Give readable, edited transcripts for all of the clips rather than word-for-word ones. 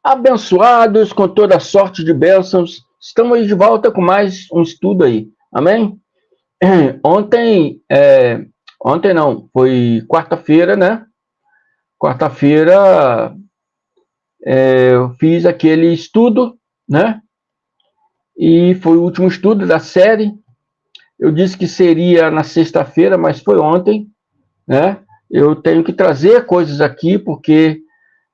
Abençoados com toda sorte de bênçãos, estamos de volta com mais um estudo aí, amém? Ontem não, foi quarta-feira, né? Quarta-feira eu fiz aquele estudo, né? E foi o último estudo da série. Eu disse que seria na sexta-feira, mas foi ontem, né? Eu tenho que trazer coisas aqui, porque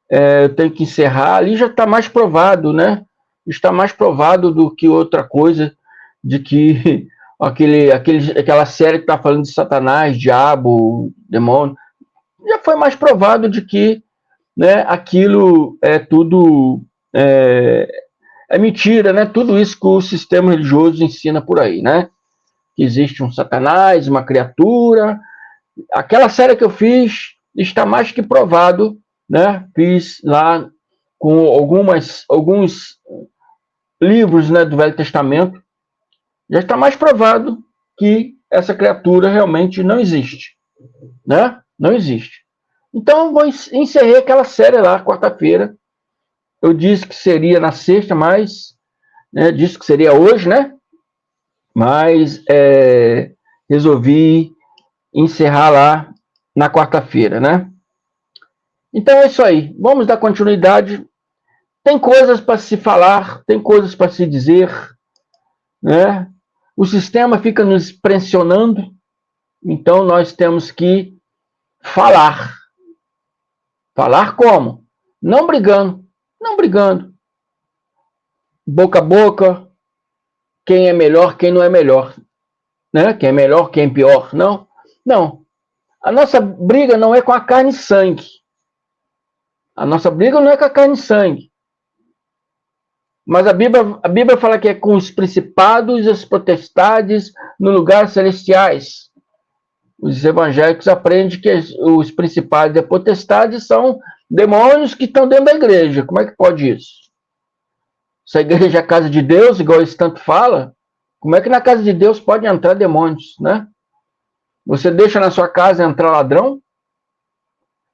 eu tenho que encerrar. Ali já está mais provado, né? Está mais provado do que outra coisa, de que aquela série que está falando de Satanás, diabo, demônio, já foi mais provado de que, né, aquilo é tudo é mentira, né? Tudo isso que o sistema religioso ensina por aí, né? Que existe um Satanás, uma criatura. Aquela série que eu fiz está mais que provado, né? Fiz lá com alguns livros, né, do Velho Testamento. Já está mais provado que essa criatura realmente não existe, né? Não existe. Então, encerrei aquela série lá, quarta-feira. Eu disse que seria na sexta, mas disse que seria hoje, né? Mas resolvi encerrar lá na quarta-feira, né? Então é isso aí. Vamos dar continuidade. Tem coisas para se falar, tem coisas para se dizer, né? O sistema fica nos pressionando, então nós temos que falar. Falar como? Não brigando, não brigando. Boca a boca, quem é melhor, quem não é melhor, né? Quem é melhor, quem é pior, não. Não. A nossa briga não é com a carne e sangue. A nossa briga não é com a carne e sangue. Mas a Bíblia fala que é com os principados e as potestades no lugar celestiais. Os evangélicos aprendem que os principados e as potestades são demônios que estão dentro da igreja. Como é que pode isso? Se a igreja é a casa de Deus, igual eles tanto falam, como é que na casa de Deus pode entrar demônios, né? Você deixa na sua casa entrar ladrão?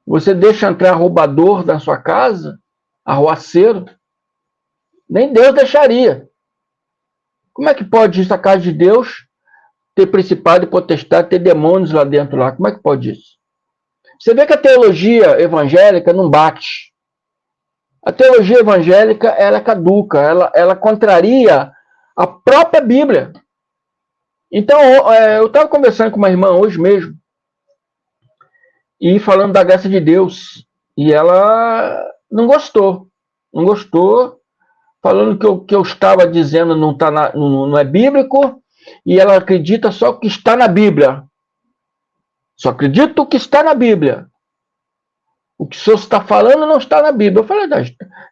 Você deixa entrar roubador na sua casa? Arruaceiro? Nem Deus deixaria. Como é que pode isso, a casa de Deus, ter principado e potestade, ter demônios lá dentro lá? Como é que pode isso? Você vê que a teologia evangélica não bate. A teologia evangélica, ela é caduca, ela contraria a própria Bíblia. Então, eu estava conversando com uma irmã hoje mesmo, e falando da graça de Deus, e ela não gostou, falando que o que eu estava dizendo não é bíblico, e ela acredita só o que está na Bíblia. Só acredita o que está na Bíblia. O que o senhor está falando não está na Bíblia. Eu falei, não,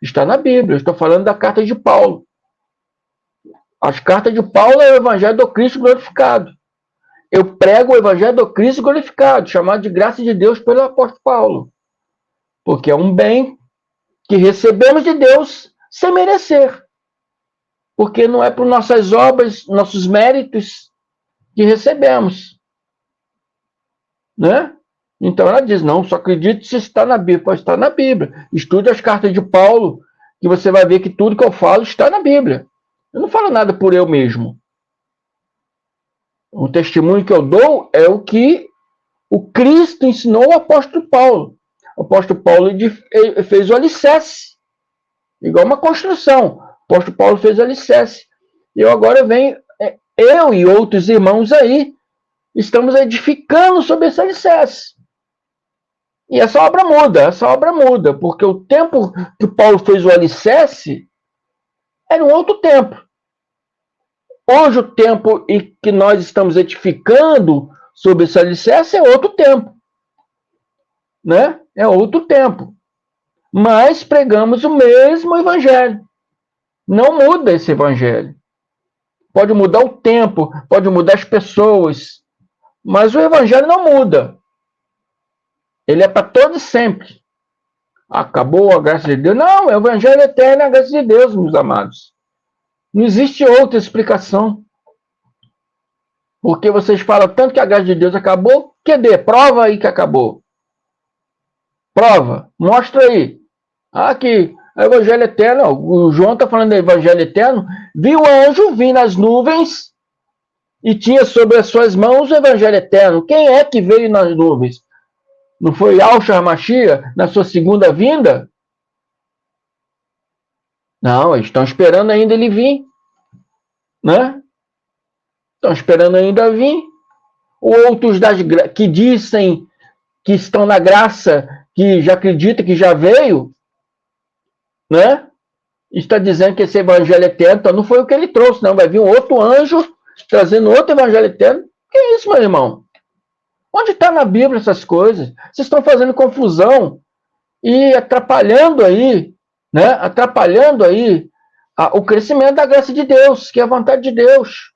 está na Bíblia, eu estou falando da carta de Paulo. As cartas de Paulo é o Evangelho do Cristo glorificado. Eu prego o Evangelho do Cristo glorificado, chamado de graça de Deus pelo apóstolo Paulo. Porque é um bem que recebemos de Deus sem merecer. Porque não é por nossas obras, nossos méritos que recebemos. Né? Então ela diz, não, só acredite se está na Bíblia. Pode estar na Bíblia. Estude as cartas de Paulo, que você vai ver que tudo que eu falo está na Bíblia. Eu não falo nada por eu mesmo. O testemunho que eu dou é o que o Cristo ensinou ao apóstolo Paulo. O apóstolo Paulo fez o alicerce, igual uma construção. O apóstolo Paulo fez o alicerce. E agora eu e outros irmãos aí, estamos edificando sobre esse alicerce. E essa obra muda, porque o tempo que Paulo fez o alicerce era um outro tempo. Hoje o tempo em que nós estamos edificando sobre esse alicerce é outro tempo. Né? É outro tempo. Mas pregamos o mesmo evangelho. Não muda esse evangelho. Pode mudar o tempo, pode mudar as pessoas, mas o evangelho não muda. Ele é para todos sempre. Acabou a graça de Deus? Não, o evangelho eterno é a graça de Deus, meus amados. Não existe outra explicação. Porque vocês falam tanto que a graça de Deus acabou, cadê? Prova aí que acabou. Prova, mostra aí. Aqui, O evangelho eterno, o João está falando do evangelho eterno, viu o anjo vir nas nuvens e tinha sobre as suas mãos o evangelho eterno. Quem é que veio nas nuvens? Não foi Yahshua Mashiach na sua segunda vinda? Não, eles estão esperando ainda ele vir, né? Estão esperando ainda vir. Outros que dizem que estão na graça, que já acredita que já veio, né? Está dizendo que esse evangelho eterno então não foi o que ele trouxe, não. Vai vir um outro anjo trazendo outro evangelho eterno. Que é isso, meu irmão? Onde está na Bíblia essas coisas? Vocês estão fazendo confusão e atrapalhando aí, né? Atrapalhando aí o crescimento da graça de Deus, que é a vontade de Deus.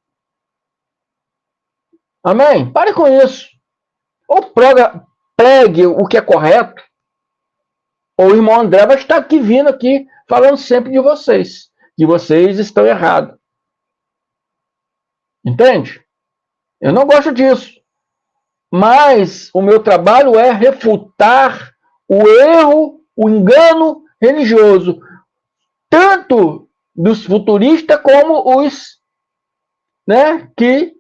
Amém? Pare com isso. Ou pregue o que é correto, ou o irmão André vai estar aqui vindo aqui, falando sempre de vocês, que vocês estão errados. Entende? Eu não gosto disso. Mas o meu trabalho é refutar o erro, o engano religioso, tanto dos futuristas como os, né, que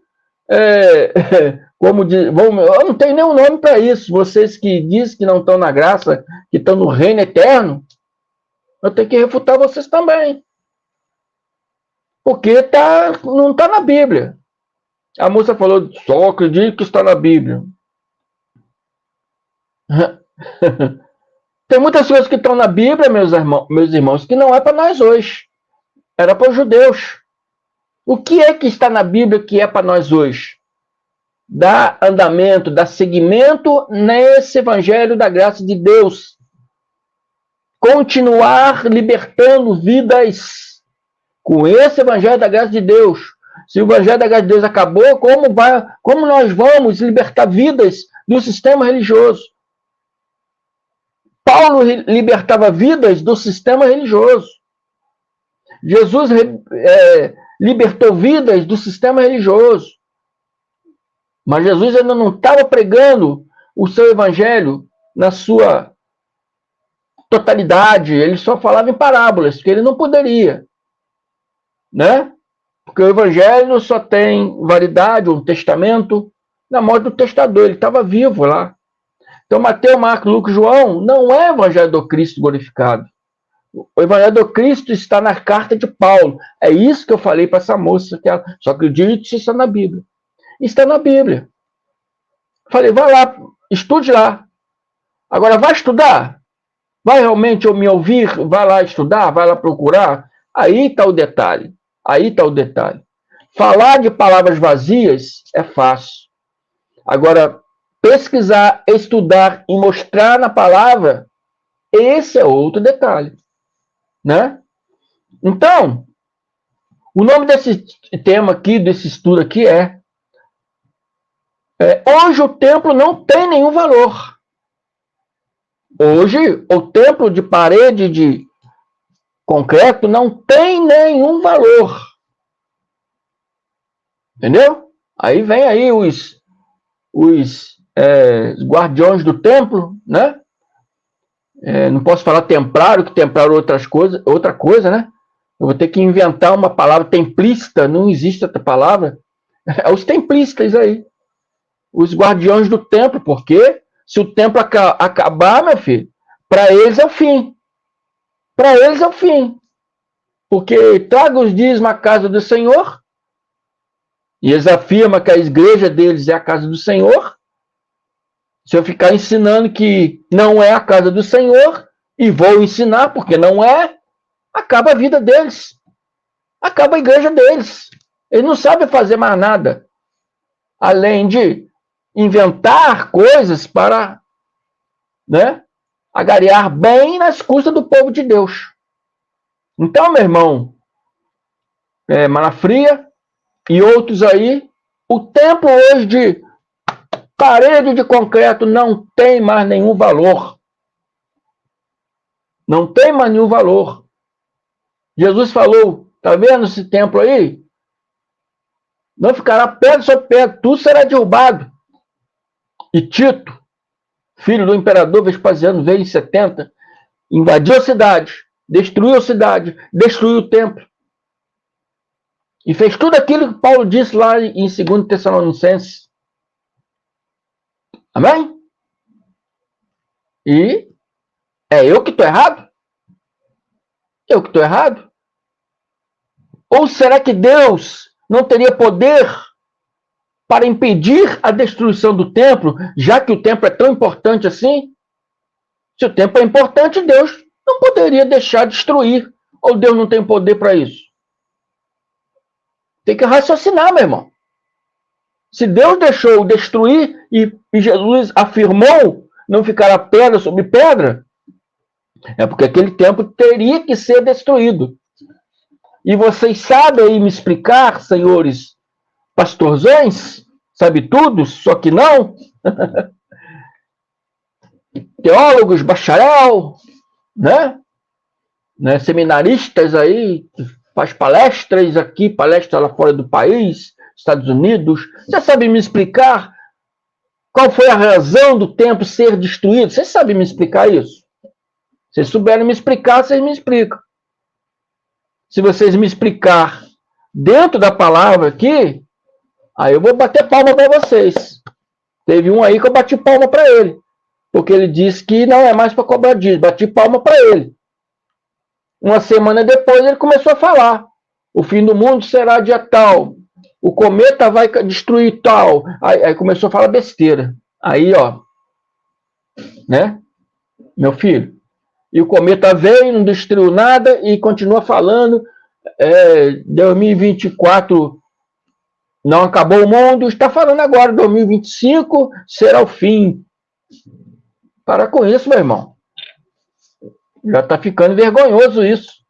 como diz, eu não tenho nenhum nome para isso. Vocês que dizem que não estão na graça, que estão no reino eterno, eu tenho que refutar vocês também. Porque não está na Bíblia. A moça falou, só acredito que está na Bíblia. Tem muitas coisas que estão na Bíblia, meus irmãos, que não é para nós hoje. Era para os judeus. O que é que está na Bíblia que é para nós hoje? Dá andamento, dá seguimento nesse evangelho da graça de Deus. Continuar libertando vidas com esse evangelho da graça de Deus. Se o evangelho da graça de Deus acabou, como nós vamos libertar vidas do sistema religioso? Paulo libertava vidas do sistema religioso. Jesus libertou vidas do sistema religioso. Mas Jesus ainda não estava pregando o seu evangelho na sua totalidade. Ele só falava em parábolas, porque ele não poderia, né? Porque o evangelho só tem validade, um testamento, na morte do testador. Ele estava vivo lá. Então, Mateus, Marcos, Lucas e João não é o evangelho do Cristo glorificado. O evangelho do Cristo está na carta de Paulo. É isso que eu falei para essa moça, que ela só acredita que está na Bíblia. Está na Bíblia. Falei, vai lá, estude lá. Agora, vai estudar? Vai realmente me ouvir? Vai lá estudar? Vai lá procurar? Aí está o detalhe. Aí está o detalhe. Falar de palavras vazias é fácil. Agora, pesquisar, estudar e mostrar na palavra, esse é outro detalhe. Né? Então, o nome desse tema aqui, desse estudo aqui hoje o templo não tem nenhum valor. Hoje o templo de parede de concreto não tem nenhum valor. Entendeu? Aí vem aí os guardiões do templo, né? Não posso falar templário, que templário é outra coisa, né? Eu vou ter que inventar uma palavra templista, não existe outra palavra. É os templistas aí. Os guardiões do templo, porque se o templo acabar, meu filho, para eles é o fim. Para eles é o fim. Porque traga os dízimos à casa do Senhor, e eles afirmam que a igreja deles é a casa do Senhor. Se eu ficar ensinando que não é a casa do Senhor, e vou ensinar porque não é, acaba a vida deles. Acaba a igreja deles. Eles não sabem fazer mais nada, além de inventar coisas para, né, agariar bem nas custas do povo de Deus. Então, meu irmão, Malafria e outros aí, o templo hoje de parede de concreto não tem mais nenhum valor. Não tem mais nenhum valor. Jesus falou, tá vendo esse templo aí? Não ficará pedra sobre pedra, tudo será derrubado. E Tito, filho do imperador Vespasiano, veio em 70, invadiu a cidade, destruiu a cidade, destruiu o templo. E fez tudo aquilo que Paulo disse lá em 2 Tessalonicenses. Amém? E é eu que estou errado? Eu que estou errado? Ou será que Deus não teria poder para impedir a destruição do templo, já que o templo é tão importante assim? Se o templo é importante, Deus não poderia deixar destruir. Ou Deus não tem poder para isso? Tem que raciocinar, meu irmão. Se Deus deixou destruir e Jesus afirmou não ficará pedra sobre pedra, é porque aquele templo teria que ser destruído. E vocês sabem aí me explicar, senhores pastorzões, sabe tudo, só que não? Teólogos, bacharel, né? Seminaristas aí, faz palestras aqui, palestra lá fora do país, Estados Unidos. Você sabe me explicar qual foi a razão do templo ser destruído? Vocês sabem me explicar isso? Se vocês souberem me explicar, vocês me explicam. Se vocês me explicar dentro da palavra aqui, aí eu vou bater palma para vocês. Teve um aí que eu bati palma para ele, porque ele disse que não é mais para cobrar dízimo. Bati palma para ele. Uma semana depois ele começou a falar. O fim do mundo será dia tal. O cometa vai destruir tal. Aí começou a falar besteira. Aí, ó, né? Meu filho. E o cometa veio, não destruiu nada e continua falando. 2024 não acabou o mundo. Está falando agora, 2025 será o fim. Para com isso, meu irmão. Já está ficando vergonhoso isso.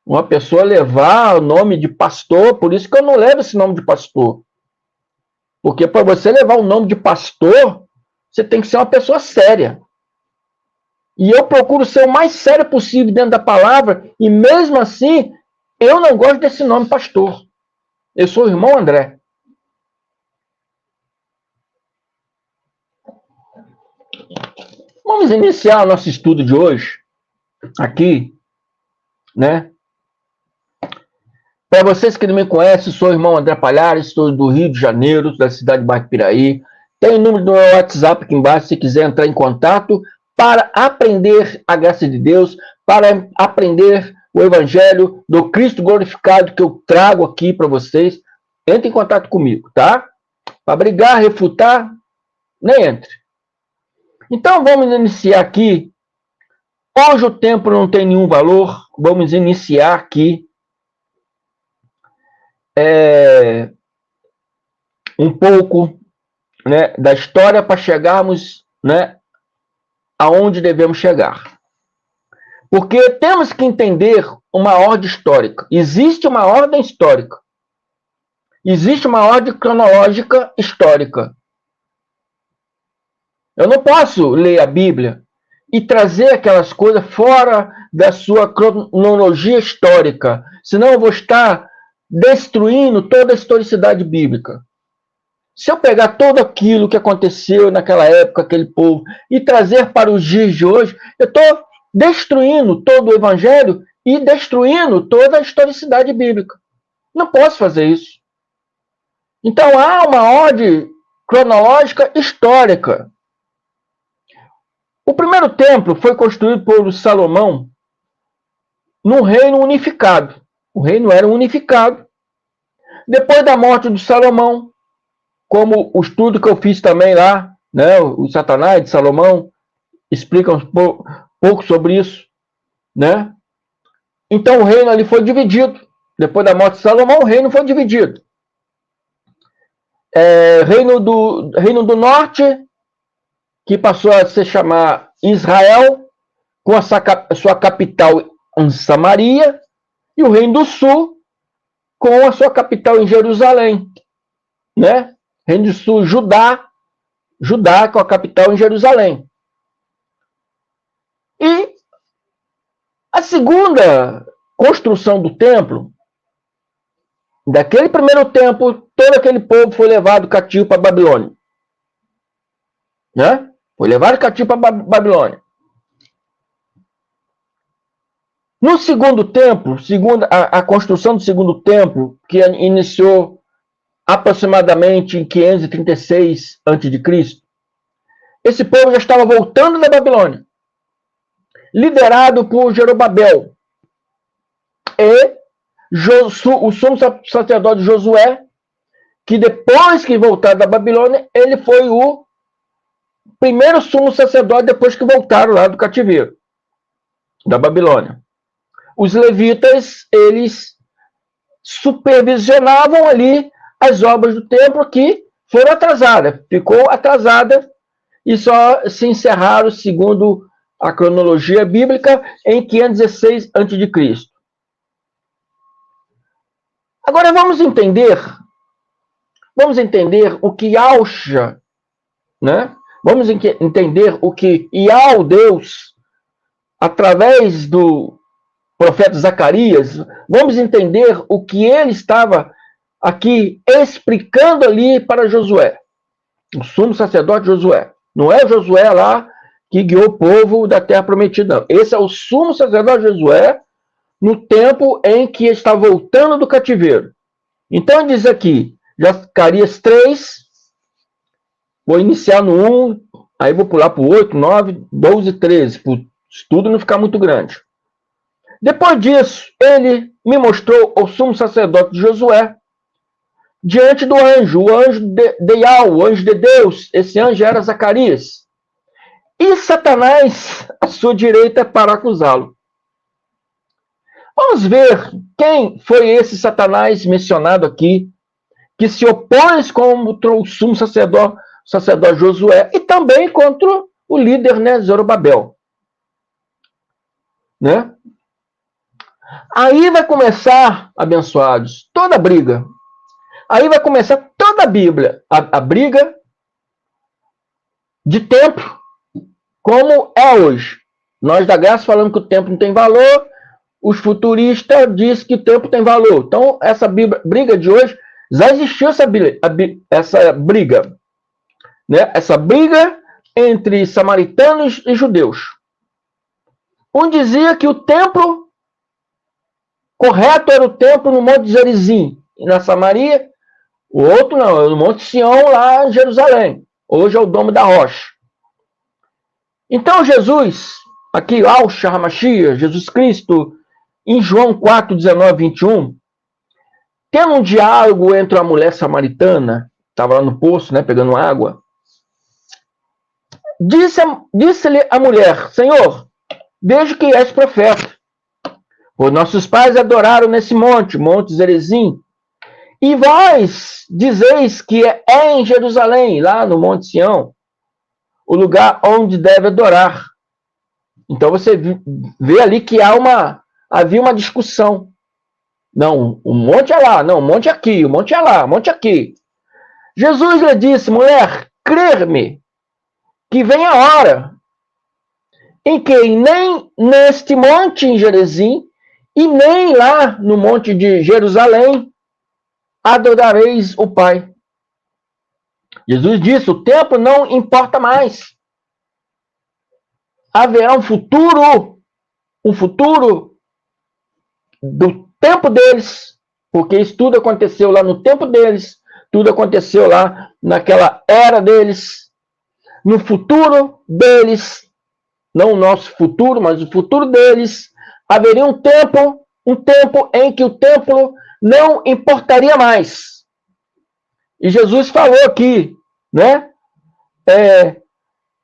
Uma pessoa levar o nome de pastor, por isso que eu não levo esse nome de pastor. Porque para você levar o nome de pastor, você tem que ser uma pessoa séria. E eu procuro ser o mais sério possível dentro da palavra, e mesmo assim, eu não gosto desse nome pastor. Eu sou o irmão André. Vamos iniciar o nosso estudo de hoje, aqui, né? Para vocês que não me conhecem, sou o irmão André Palhares, estou do Rio de Janeiro, da cidade de Bairro Piraí. Tem o número do meu WhatsApp aqui embaixo, se quiser entrar em contato, para aprender a graça de Deus, para aprender o Evangelho do Cristo glorificado que eu trago aqui para vocês. Entre em contato comigo, tá? Para brigar, refutar, nem entre. Então, vamos iniciar aqui. Hoje o tempo não tem nenhum valor. Vamos iniciar aqui um pouco, né, da história para chegarmos, né, aonde devemos chegar. Porque temos que entender uma ordem histórica. Existe uma ordem histórica. Existe uma ordem cronológica histórica. Eu não posso ler a Bíblia e trazer aquelas coisas fora da sua cronologia histórica. Senão eu vou estar destruindo toda a historicidade bíblica. Se eu pegar tudo aquilo que aconteceu naquela época, aquele povo, e trazer para os dias de hoje, eu estou destruindo todo o Evangelho e destruindo toda a historicidade bíblica. Não posso fazer isso. Então, há uma ordem cronológica histórica. O primeiro templo foi construído por Salomão num reino unificado. O reino era unificado. Depois da morte de Salomão, como o estudo que eu fiz também lá, né, o Satanás de Salomão, explica um pouco sobre isso, né? Então o reino ali foi dividido. Depois da morte de Salomão, o reino foi dividido. Reino do Norte, que passou a se chamar Israel, com a sua capital em Samaria, e o Reino do Sul, com a sua capital em Jerusalém, né? Reino do Sul, Judá com a capital em Jerusalém. E a segunda construção do templo, daquele primeiro templo, todo aquele povo foi levado cativo para a Babilônia. Né? Foi levado cativo para a Babilônia. No segundo templo, segundo a construção do segundo templo, que iniciou aproximadamente em 536 a.C., esse povo já estava voltando da Babilônia, liderado por Jerobabel e o sumo sacerdote Josué, que depois que voltaram da Babilônia, ele foi o primeiro sumo sacerdote depois que voltaram lá do cativeiro da Babilônia. Os levitas, eles supervisionavam ali as obras do templo que foram atrasadas. Ficou atrasada e só se encerraram, segundo a cronologia bíblica, em 516 a.C. Agora vamos entender o que Alcha, né? Vamos entender o que Ial, Deus, através do profeta Zacarias, vamos entender o que ele estava aqui explicando ali para Josué, o sumo sacerdote Josué. Não é Josué lá que guiou o povo da terra prometida, não. Esse é o sumo sacerdote Josué no tempo em que está voltando do cativeiro. Então diz aqui, Zacarias 3, vou iniciar no 1, aí vou pular para o 8, 9, 12, 13, para o estudo não ficar muito grande. Depois disso, ele me mostrou o sumo sacerdote de Josué, diante do anjo, o anjo de Ial, o anjo de Deus. Esse anjo era Zacarias. E Satanás à sua direita para acusá-lo. Vamos ver quem foi esse Satanás mencionado aqui, que se opôs contra o sumo sacerdote Josué e também contra o líder, né, Zorobabel. Né? Aí vai começar, abençoados, toda a briga. Aí vai começar toda a Bíblia, a briga de templo, como é hoje. Nós da graça falamos que o templo não tem valor, os futuristas dizem que o templo tem valor. Então, essa briga de hoje, já existiu essa briga. Né? Essa briga entre samaritanos e judeus. Um dizia que o templo correto era o templo no Monte Gerizim, na Samaria. O outro não, é no Monte Sião, lá em Jerusalém. Hoje é o Domo da Rocha. Então Jesus, aqui, Alcha Hamashia, Jesus Cristo, em João 4, 19, 21, tendo um diálogo entre a mulher samaritana, estava lá no poço, né, pegando água, disse-lhe a mulher, Senhor, vejo que és profeta. Os nossos pais adoraram nesse monte, Monte Gerizim, e vós dizeis que é em Jerusalém, lá no Monte Sião, o lugar onde deve adorar. Então você vê ali que havia uma discussão. Não, o monte é lá, não, o monte é aqui, o monte é lá, o monte é aqui. Jesus lhe disse, mulher, crer-me, que vem a hora em que nem neste monte em Gerizim, e nem lá no monte de Jerusalém, adorareis o Pai. Jesus disse, o tempo não importa mais. Haverá um futuro do tempo deles, porque isso tudo aconteceu lá no tempo deles, tudo aconteceu lá naquela era deles, no futuro deles, não o nosso futuro, mas o futuro deles, haveria um tempo em que o templo não importaria mais. E Jesus falou aqui, né,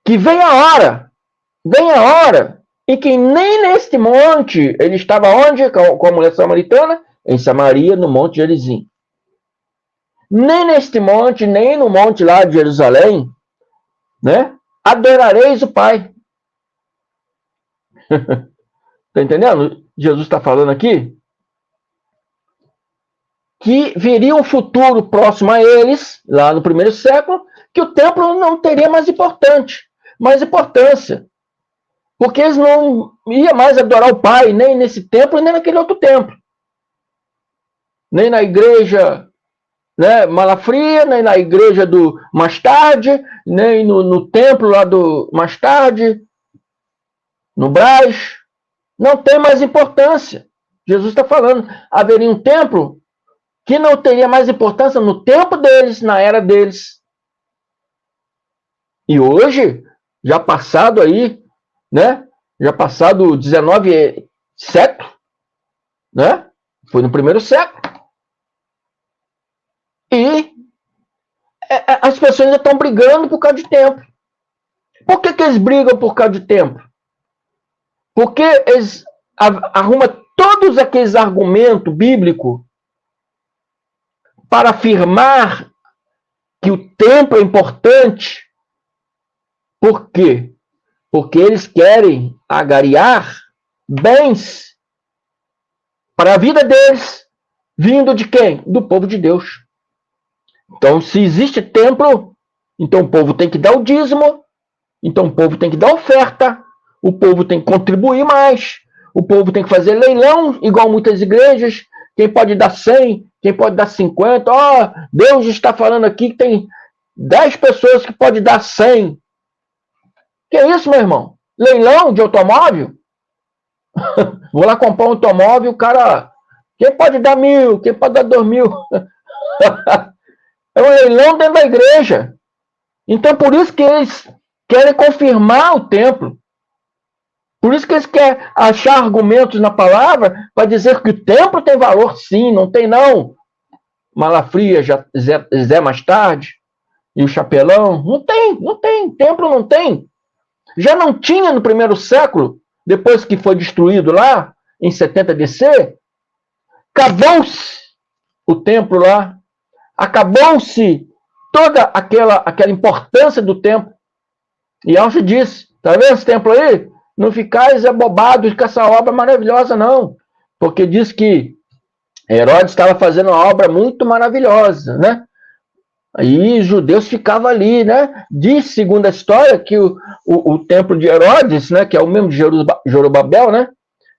que vem a hora em que nem neste monte, ele estava onde? Com a mulher samaritana? Em Samaria, no Monte Gerizim. Nem neste monte, nem no monte lá de Jerusalém, né, adorareis o Pai. Está entendendo? Jesus está falando aqui que viria um futuro próximo a eles, lá no primeiro século, que o templo não teria mais importância. Porque eles não iam mais adorar o Pai, nem nesse templo, nem naquele outro templo. Nem na igreja, né, Malafria, nem na igreja do mais tarde, nem no templo lá do mais tarde, no Brás, Não tem mais importância. Jesus está falando, haveria um templo que não teria mais importância no tempo deles, na era deles. E hoje, já passado aí, né? Já passado 19 século, né? Foi no primeiro século. E as pessoas ainda estão brigando por causa de tempo. Por que eles brigam por causa de tempo? Porque eles arrumam todos aqueles argumentos bíblicos para afirmar que o tempo é importante. Por quê? Porque eles querem agariar bens para a vida deles, vindo de quem? Do povo de Deus. Então, se existe templo, então o povo tem que dar o dízimo, então o povo tem que dar oferta, o povo tem que contribuir mais, o povo tem que fazer leilão, igual muitas igrejas, quem pode dar 100, quem pode dar 50, Deus está falando aqui que tem 10 pessoas que podem dar 100. Que é isso, meu irmão? Leilão de automóvel? Vou lá comprar um automóvel, o cara, quem pode dar 1.000, quem pode dar 2.000? É um leilão dentro da igreja. Então, por isso que eles querem confirmar o templo. Por isso que eles querem achar argumentos na palavra para dizer que o templo tem valor, sim, não tem não. Malafria, Zé mais tarde, e o Chapelão, não tem, templo não tem. Já não tinha no primeiro século, depois que foi destruído lá, em 70 DC, acabou-se o templo lá, acabou-se toda aquela importância do templo. E Alce disse, tá vendo esse templo aí? Não ficais abobados com essa obra maravilhosa, não. Porque diz que Herodes estava fazendo uma obra muito maravilhosa, né? Aí os judeus ficavam ali, né? Diz, segundo a história, que o templo de Herodes, né? Que é o mesmo de Zorobabel, né?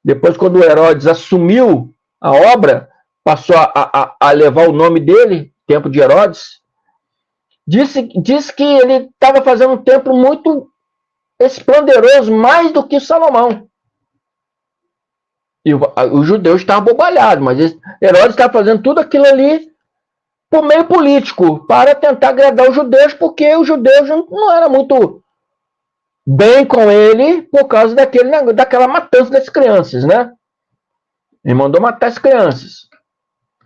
Depois, quando Herodes assumiu a obra, passou a levar o nome dele, templo de Herodes. Disse que ele estava fazendo um templo muito esplendoroso, mais do que Salomão. E os judeus estavam abobalhados, mas Herodes estava fazendo tudo aquilo ali por meio político, para tentar agradar os judeus, porque os judeus não eram muito bem com ele por causa daquela matança das crianças, né? Ele mandou matar as crianças.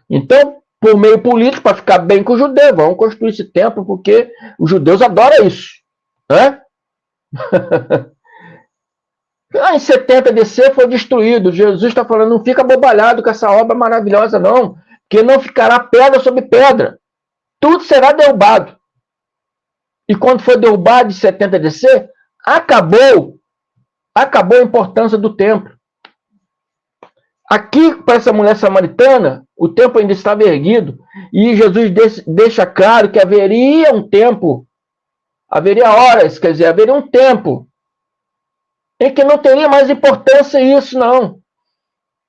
Então, por meio político, para ficar bem com os judeus, vamos construir esse templo, porque os judeus adoram isso, né? Em 70 DC foi destruído. Jesus está falando, não fica abobalhado com essa obra maravilhosa, não, que não ficará pedra sobre pedra. Tudo será derrubado. E quando foi derrubado em 70 DC, acabou a importância do templo. Aqui, para essa mulher samaritana, o templo ainda estava erguido, e Jesus deixa claro que haveria um tempo, haveria horas, quer dizer, haveria um tempo em que não teria mais importância isso, não.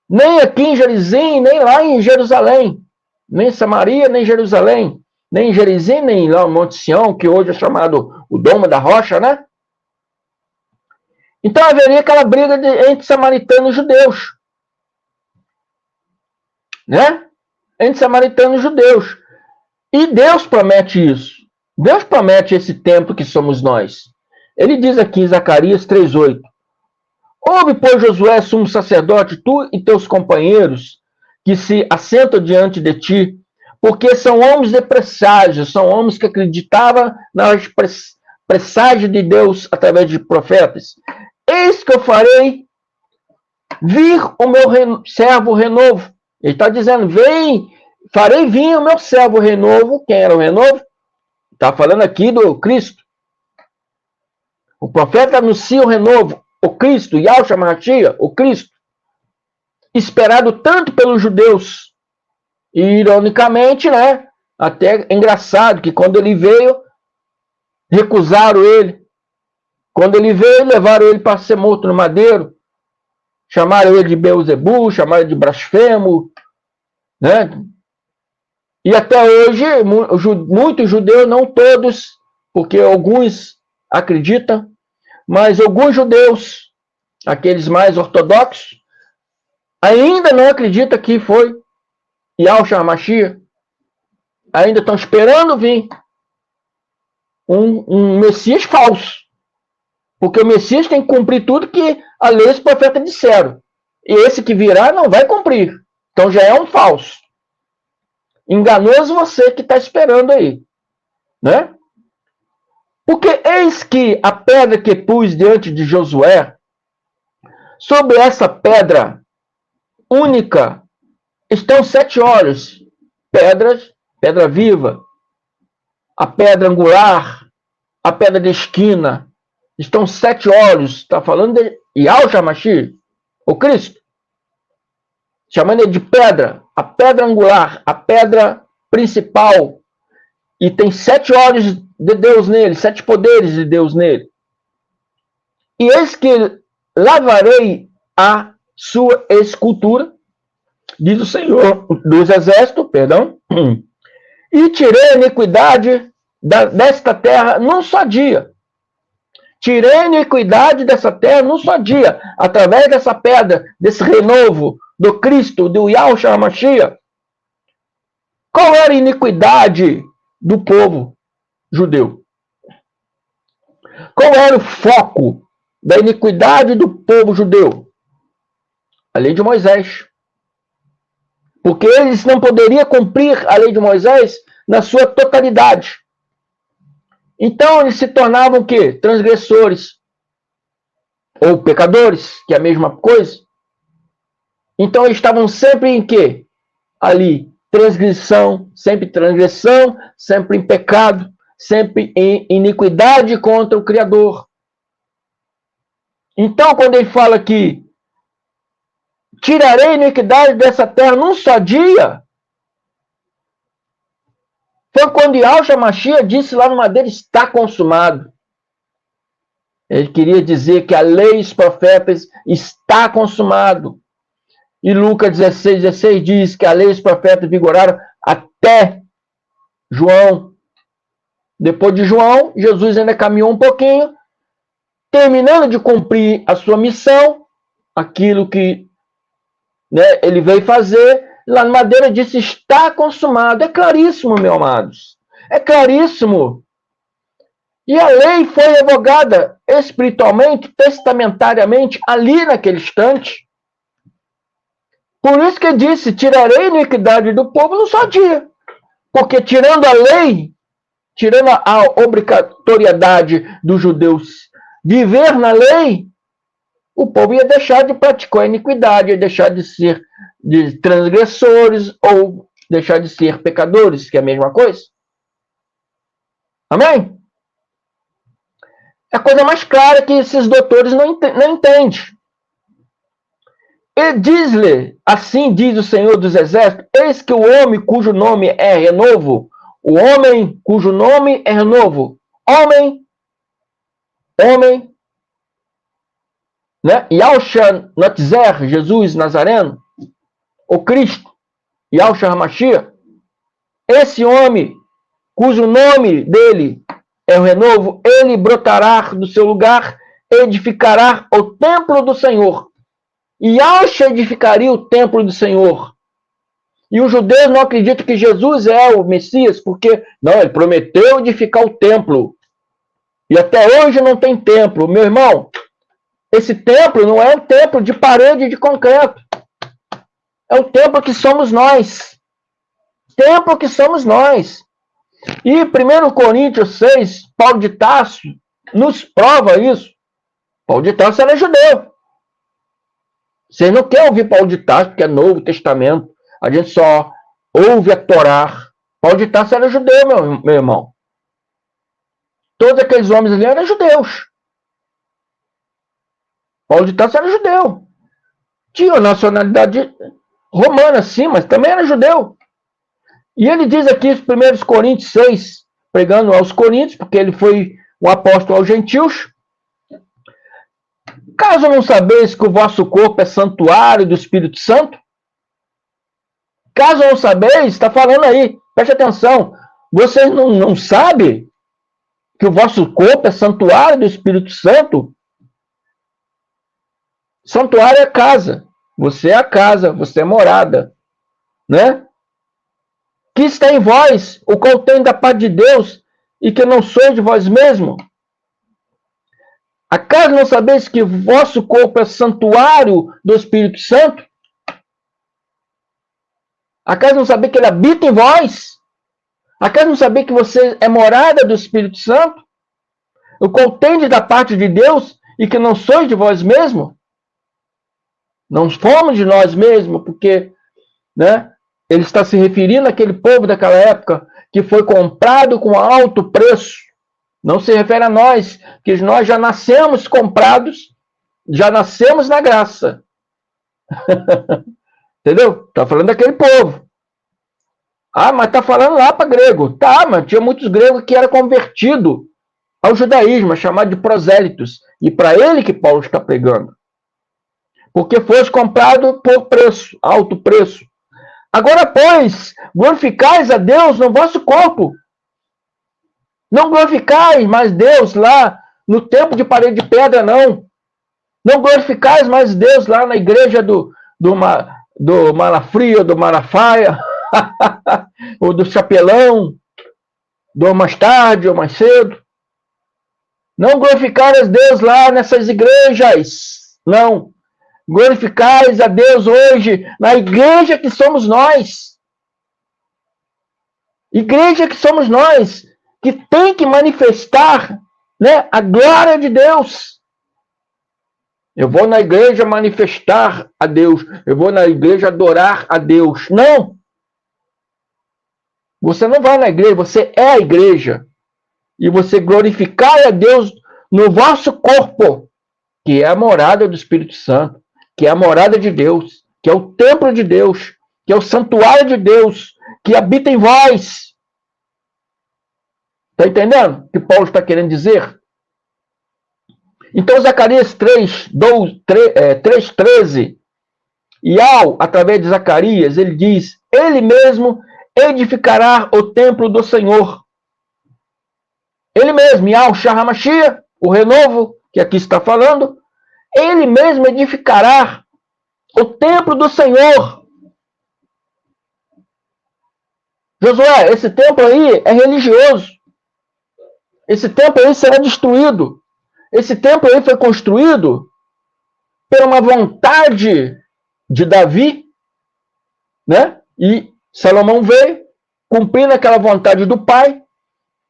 Nem aqui em Gerizim, nem lá em Jerusalém. Nem em Samaria, nem em Jerusalém. Nem em Gerizim, nem lá no Monte Sião, que hoje é chamado o Domo da Rocha, né? Então haveria aquela briga entre samaritanos e judeus. Né? Entre samaritanos e judeus. E Deus promete isso. Deus promete esse templo que somos nós. Ele diz aqui em Zacarias 3:8. Ouve, pois, Josué, sumo sacerdote, tu e teus companheiros, que se assentam diante de ti, porque são homens de presságios, são homens que acreditavam nas presságios de Deus através de profetas. Eis que eu farei vir o meu servo renovo. Ele está dizendo, farei vir o meu servo renovo. Quem era o renovo? Está falando aqui do Cristo. O profeta anuncia o renovo. O Cristo, Yahshua Mashiach, o Cristo, esperado tanto pelos judeus. E, ironicamente, né, até engraçado que quando ele veio, recusaram ele. Quando ele veio, levaram ele para ser morto no madeiro. Chamaram ele de Beuzebu, chamaram ele de blasfemo, né? E até hoje, muitos judeus, não todos, porque alguns acreditam, mas alguns judeus, aqueles mais ortodoxos, ainda não acredita que foi Yahushua HaMashiach, ainda estão esperando vir um Messias falso, porque o Messias tem que cumprir tudo que a lei e os profetas disseram, e esse que virá não vai cumprir, então já é um falso. Enganoso você que está esperando aí, né? Porque eis que a pedra que pus diante de Josué, sobre essa pedra única estão 7 olhos, pedra viva, a pedra angular, a pedra de esquina, estão 7 olhos, está falando de Yahushua HaMashiach, o Cristo, chamando ele de pedra, a pedra angular, a pedra principal, e tem 7 olhos de Deus nele, 7 poderes de Deus nele. E eis que lavarei a sua escultura, diz o Senhor dos Exércitos, perdão, e tirei a iniquidade desta terra num só dia. Tirei a iniquidade dessa terra num só dia, através dessa pedra, desse renovo do Cristo, do Yahushua HaMashiach. Qual era a iniquidade do povo judeu? Qual era o foco da iniquidade do povo judeu? A lei de Moisés. Porque eles não poderiam cumprir a lei de Moisés na sua totalidade. Então eles se tornavam o quê? Transgressores. Ou pecadores, que é a mesma coisa. Então eles estavam sempre em quê? Ali, transgressão, sempre em pecado, sempre em iniquidade contra o Criador. Então, quando ele fala que tirarei a iniquidade dessa terra num só dia, foi quando Yahushua HaMashiach disse lá no madeiro, está consumado. Ele queria dizer que a lei e os profetas está consumado. E Lucas 16 diz que a lei e os profetas vigoraram até João. Depois de João, Jesus ainda caminhou um pouquinho, terminando de cumprir a sua missão, aquilo que, né, ele veio fazer. Lá no madeira disse, está consumado. É claríssimo, meus amados. É claríssimo. E a lei foi revogada espiritualmente, testamentariamente, ali naquele instante. Por isso que ele disse, tirarei a iniquidade do povo num só dia. Porque tirando a lei, tirando a obrigatoriedade dos judeus viver na lei, o povo ia deixar de praticar a iniquidade, ia deixar de ser de transgressores ou deixar de ser pecadores, que é a mesma coisa. Amém? É a coisa mais clara que esses doutores não entendem. E diz-lhe, assim diz o Senhor dos Exércitos, eis que o homem cujo nome é renovo, o homem cujo nome é renovo, homem, né? Yahushua Notzer, Jesus Nazareno, o Cristo, Yahushua HaMashiach, esse homem, cujo nome dele é o renovo, ele brotará do seu lugar, edificará o templo do Senhor. E Yahushua edificaria o templo do Senhor. E os judeus não acreditam que Jesus é o Messias, porque, não, ele prometeu edificar o templo. E até hoje não tem templo. Meu irmão, esse templo não é um templo de parede de concreto. É o templo que somos nós. Templo que somos nós. E 1 Coríntios 6, Paulo de Tarso nos prova isso. Paulo de Tarso era judeu. Vocês não querem ouvir Paulo de Tarso, porque é Novo Testamento. A gente só ouve a Torá. Paulo de Tarso era judeu, meu irmão. Todos aqueles homens ali eram judeus. Paulo de Tarso era judeu. Tinha nacionalidade romana, sim, mas também era judeu. E ele diz aqui, 1 Coríntios 6, pregando aos Coríntios, porque ele foi um apóstolo aos gentios. Caso não sabeis que o vosso corpo é santuário do Espírito Santo? Caso não sabeis, está falando aí, preste atenção. Vocês não sabem que o vosso corpo é santuário do Espírito Santo? Santuário é casa. Você é a casa, você é morada, né? Que está em vós, o qual tem da parte de Deus, e que não sois de vós mesmo. Acaso não sabeis que vosso corpo é santuário do Espírito Santo? Acaso não sabeis que ele habita em vós? Acaso não sabeis que você é morada do Espírito Santo? O qual tendes da parte de Deus, e que não sois de vós mesmo? Não fomos de nós mesmos, porque, né, ele está se referindo àquele povo daquela época que foi comprado com alto preço. Não se refere a nós, que nós já nascemos comprados, já nascemos na graça. Entendeu? Está falando daquele povo. Ah, mas está falando lá para grego. Tá, mas tinha muitos gregos que eram convertidos ao judaísmo, chamado de prosélitos. E para ele que Paulo está pregando. Porque foste comprado por preço, alto preço. Agora, pois, glorificais a Deus no vosso corpo. Não glorificais mais Deus lá no templo de parede de pedra, não. Não glorificais mais Deus lá na igreja do Malafria, do Malafaia, ou do Chapelão, do mais tarde ou mais cedo. Não glorificais Deus lá nessas igrejas, não. Glorificais a Deus hoje na igreja que somos nós. Igreja que somos nós, que tem que manifestar, né, a glória de Deus. Eu vou na igreja manifestar a Deus. Eu vou na igreja adorar a Deus. Não. Você não vai na igreja, você é a igreja. E você glorificar a Deus no vosso corpo, que é a morada do Espírito Santo, que é a morada de Deus, que é o templo de Deus, que é o santuário de Deus, que habita em vós. Está entendendo o que Paulo está querendo dizer? Então, Zacarias 3:13, e através de Zacarias, ele diz, ele mesmo edificará o templo do Senhor. Ele mesmo, Yahushua HaMashiach, o renovo, que aqui está falando, ele mesmo edificará o templo do Senhor. Josué, esse templo aí é religioso. Esse templo aí será destruído. Esse templo aí foi construído por uma vontade de Davi, né? E Salomão veio cumprindo aquela vontade do pai,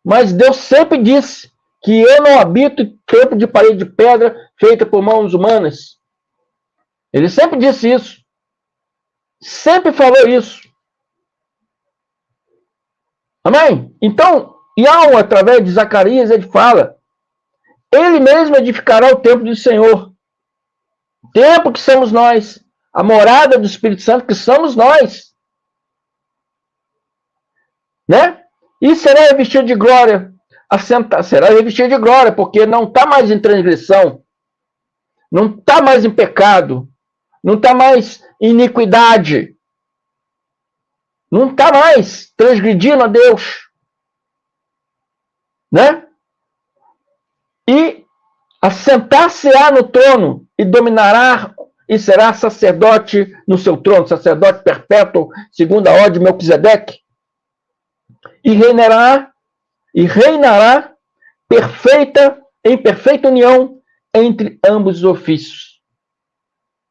mas Deus sempre disse que eu não habito em templo de parede de pedra feita por mãos humanas. Ele sempre disse isso. Sempre falou isso. Amém? Então, Yahweh, através de Zacarias, ele fala, ele mesmo edificará o templo do Senhor. Templo que somos nós. A morada do Espírito Santo que somos nós. Né? E será revestido de glória. Será revestido de glória, porque não está mais em transgressão. Não está mais em pecado. Não está mais em iniquidade. Não está mais transgredindo a Deus. Né? E assentar-se-á no trono e dominará e será sacerdote no seu trono, sacerdote perpétuo, segundo a ordem de Melquisedeque. E reinará em perfeita união entre ambos os ofícios.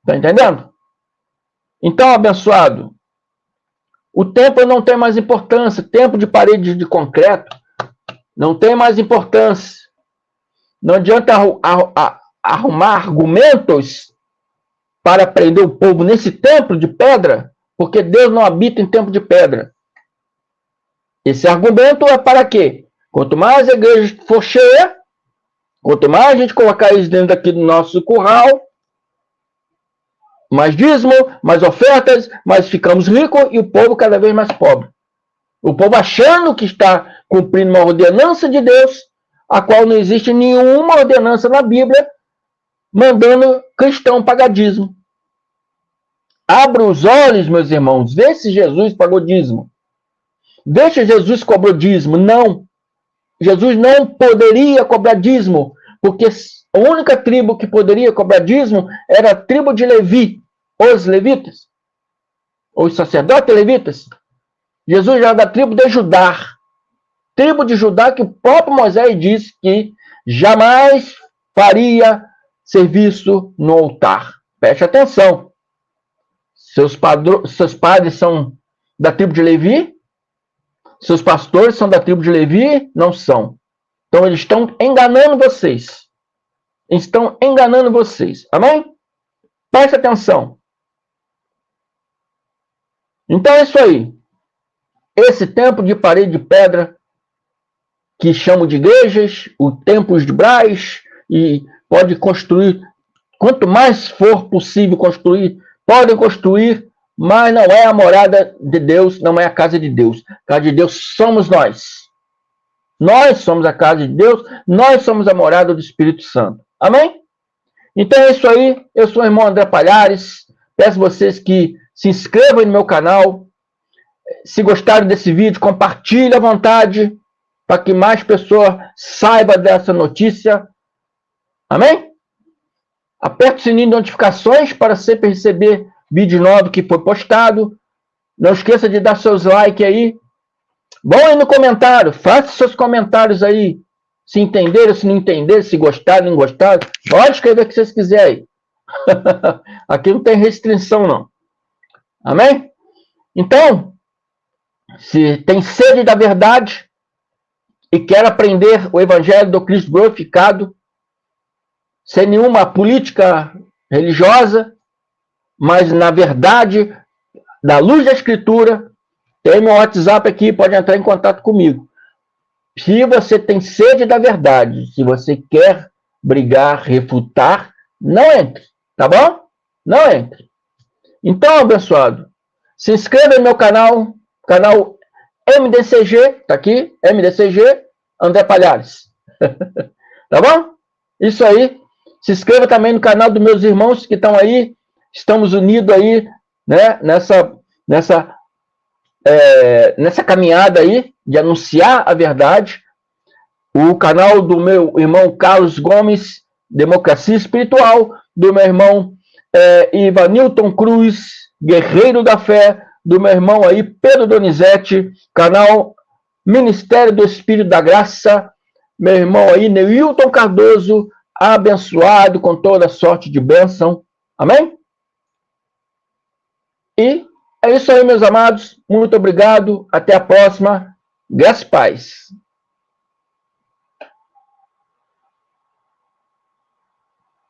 Está entendendo? Então, abençoado, o templo não tem mais importância. Templo de parede de concreto não tem mais importância. Não adianta arrumar argumentos para prender o povo nesse templo de pedra, porque Deus não habita em templo de pedra. Esse argumento é para quê? Quanto mais a igreja for cheia, quanto mais a gente colocar isso dentro aqui do nosso curral, mais dízimo, mais ofertas, mais ficamos ricos e o povo cada vez mais pobre. O povo achando que está cumprindo uma ordenança de Deus, a qual não existe nenhuma ordenança na Bíblia, mandando cristão pagar dízimo. Abra os olhos, meus irmãos, vê se Jesus pagou dízimo. Vê se Jesus cobrou dízimo. Não. Jesus não poderia cobrar dízimo, porque a única tribo que poderia cobrar dízimo era a tribo de Levi. os levitas, os sacerdotes levitas. Jesus era da tribo de Judá. Tribo de Judá que o próprio Moisés disse que jamais faria serviço no altar. Preste atenção. Seus padres são da tribo de Levi? Seus pastores são da tribo de Levi? Não são. Então eles estão enganando vocês. Estão enganando vocês. Amém? Preste atenção. Então é isso aí. Esse templo de parede de pedra, que chamam de igrejas, o templo de Braz, e pode construir, quanto mais for possível construir, podem construir, mas não é a morada de Deus, não é a casa de Deus. A casa de Deus somos nós. Nós somos a casa de Deus, nós somos a morada do Espírito Santo. Amém? Então é isso aí. Eu sou o irmão André Palhares. Peço a vocês que se inscrevam no meu canal. Se gostaram desse vídeo, compartilhe à vontade, para que mais pessoas saibam dessa notícia. Amém? Aperte o sininho de notificações para sempre receber vídeo novo que foi postado. Não esqueça de dar seus likes aí. Vão aí no comentário, faça seus comentários aí. Se entenderam, se não entenderam, se gostaram, não gostaram. Pode escrever o que vocês quiserem. Aqui não tem restrição, não. Amém? Então, se tem sede da verdade e quer aprender o Evangelho do Cristo glorificado, sem nenhuma política religiosa, mas na verdade, da luz da Escritura, tem meu WhatsApp aqui, pode entrar em contato comigo. Se você tem sede da verdade, se você quer brigar, refutar, não entre, tá bom? Não entre. Então, abençoado, se inscreva no meu canal MDCG, tá aqui, MDCG, André Palhares. Tá bom? Isso aí. Se inscreva também no canal dos meus irmãos que estão aí. Estamos unidos aí, né, nessa caminhada aí de anunciar a verdade. O canal do meu irmão Carlos Gomes, Democracia Espiritual, do meu irmão Ivanilton Cruz, Guerreiro da Fé, do meu irmão aí Pedro Donizete, canal Ministério do Espírito da Graça, meu irmão aí Neilton Cardoso, abençoado com toda sorte de bênção. Amém? E é isso aí, meus amados. Muito obrigado. Até a próxima. Graças e paz.